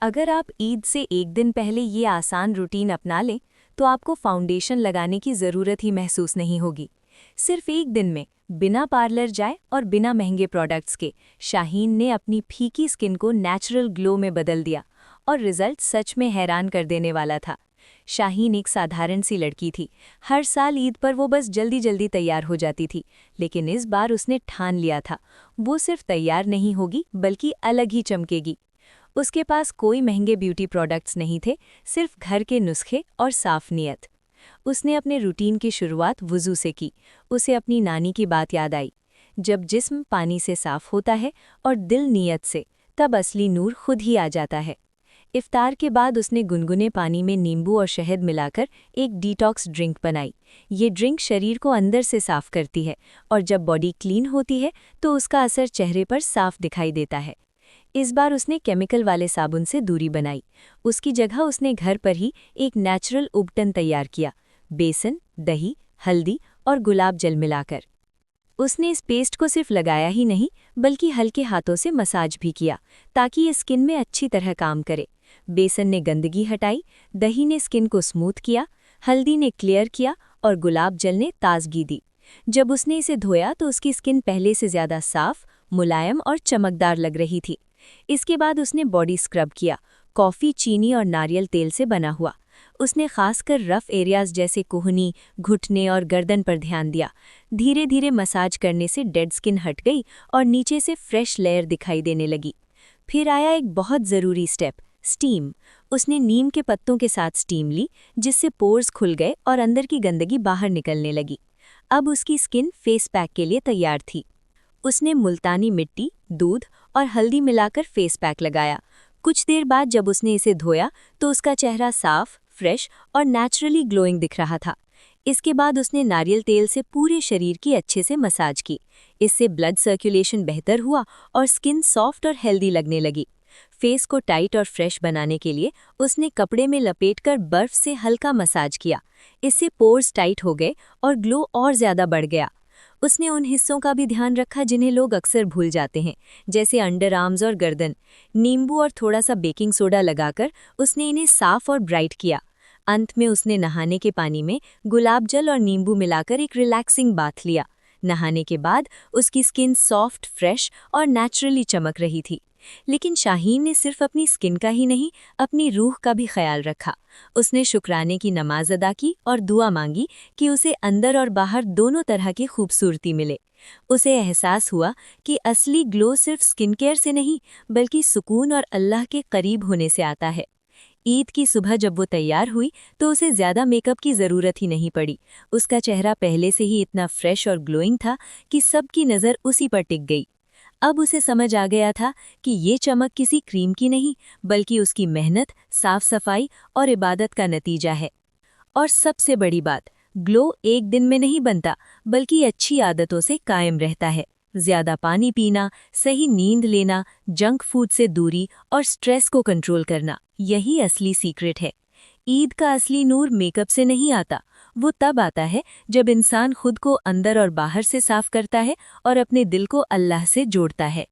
अगर आप ईद से एक दिन पहले ये आसान रूटीन अपना लें तो आपको फाउंडेशन लगाने की ज़रूरत ही महसूस नहीं होगी। सिर्फ एक दिन में बिना पार्लर जाए और बिना महंगे प्रोडक्ट्स के शाहीन ने अपनी फीकी स्किन को नेचुरल ग्लो में बदल दिया और रिजल्ट सच में हैरान कर देने वाला था। शाहीन एक साधारण सी लड़की थी। हर साल ईद पर वो बस जल्दी जल्दी तैयार हो जाती थी, लेकिन इस बार उसने ठान लिया था वो सिर्फ तैयार नहीं होगी बल्कि अलग ही चमकेगी। उसके पास कोई महंगे ब्यूटी प्रोडक्ट्स नहीं थे, सिर्फ घर के नुस्खे और साफ नीयत। उसने अपने रूटीन की शुरुआत वुज़ू से की। उसे अपनी नानी की बात याद आई, जब जिस्म पानी से साफ होता है और दिल नीयत से, तब असली नूर खुद ही आ जाता है। इफ्तार के बाद उसने गुनगुने पानी में नींबू और शहद मिलाकर एक डिटॉक्स ड्रिंक बनाई। ये ड्रिंक शरीर को अंदर से साफ करती है और जब बॉडी क्लीन होती है तो उसका असर चेहरे पर साफ दिखाई देता है। इस बार उसने केमिकल वाले साबुन से दूरी बनाई। उसकी जगह उसने घर पर ही एक नेचुरल उबटन तैयार किया, बेसन, दही, हल्दी और गुलाब जल मिलाकर। उसने इस पेस्ट को सिर्फ लगाया ही नहीं बल्कि हल्के हाथों से मसाज भी किया ताकि ये स्किन में अच्छी तरह काम करे। बेसन ने गंदगी हटाई, दही ने स्किन को स्मूथ किया, हल्दी ने क्लियर किया और गुलाब जल ने ताजगी दी। जब उसने इसे धोया तो उसकी स्किन पहले से ज़्यादा साफ, मुलायम और चमकदार लग रही थी। इसके बाद उसने बॉडी स्क्रब किया, कॉफ़ी, चीनी और नारियल तेल से बना हुआ। उसने खासकर रफ एरियाज जैसे कोहनी, घुटने और गर्दन पर ध्यान दिया। धीरे धीरे मसाज करने से डेड स्किन हट गई और नीचे से फ्रेश लेयर दिखाई देने लगी। फिर आया एक बहुत ज़रूरी स्टेप, स्टीम। उसने नीम के पत्तों के साथ स्टीम ली, जिससे पोर्स खुल गए और अंदर की गंदगी बाहर निकलने लगी। अब उसकी स्किन फेस पैक के लिए तैयार थी। उसने मुल्तानी मिट्टी, दूध और हल्दी मिलाकर फेस पैक लगाया। कुछ देर बाद जब उसने इसे धोया तो उसका चेहरा साफ, फ्रेश और नेचुरली ग्लोइंग दिख रहा था। इसके बाद उसने नारियल तेल से पूरे शरीर की अच्छे से मसाज की। इससे ब्लड सर्कुलेशन बेहतर हुआ और स्किन सॉफ्ट और हेल्दी लगने लगी। फेस को टाइट और फ्रेश बनाने के लिए उसने कपड़े में लपेटकर बर्फ से हल्का मसाज किया। इससे पोर्स टाइट हो गए और ग्लो और ज़्यादा बढ़ गया। उसने उन हिस्सों का भी ध्यान रखा जिन्हें लोग अक्सर भूल जाते हैं, जैसे अंडर आर्म्स और गर्दन। नींबू और थोड़ा सा बेकिंग सोडा लगाकर उसने इन्हें साफ और ब्राइट किया। अंत में उसने नहाने के पानी में गुलाब जल और नींबू मिलाकर एक रिलैक्सिंग बाथ लिया। नहाने के बाद उसकी स्किन सॉफ्ट, फ्रेश और नेचुरली चमक रही थी। लेकिन शाहीन ने सिर्फ अपनी स्किन का ही नहीं, अपनी रूह का भी ख्याल रखा। उसने शुक्राने की नमाज अदा की और दुआ मांगी कि उसे अंदर और बाहर दोनों तरह की खूबसूरती मिले। उसे एहसास हुआ कि असली ग्लो सिर्फ स्किन केयर से नहीं बल्कि सुकून और अल्लाह के करीब होने से आता है। ईद की सुबह जब वो तैयार हुई तो उसे ज़्यादा मेकअप की ज़रूरत ही नहीं पड़ी। उसका चेहरा पहले से ही इतना फ्रेश और ग्लोइंग था कि सबकी नज़र उसी पर टिक गई। अब उसे समझ आ गया था कि ये चमक किसी क्रीम की नहीं बल्कि उसकी मेहनत, साफ सफाई और इबादत का नतीजा है। और सबसे बड़ी बात, ग्लो एक दिन में नहीं बनता बल्कि अच्छी आदतों से कायम रहता है। ज़्यादा पानी पीना, सही नींद लेना, जंक फूड से दूरी और स्ट्रेस को कंट्रोल करना, यही असली सीक्रेट है। ईद का असली नूर मेकअप से नहीं आता, वो तब आता है जब इंसान खुद को अंदर और बाहर से साफ करता है और अपने दिल को अल्लाह से जोड़ता है।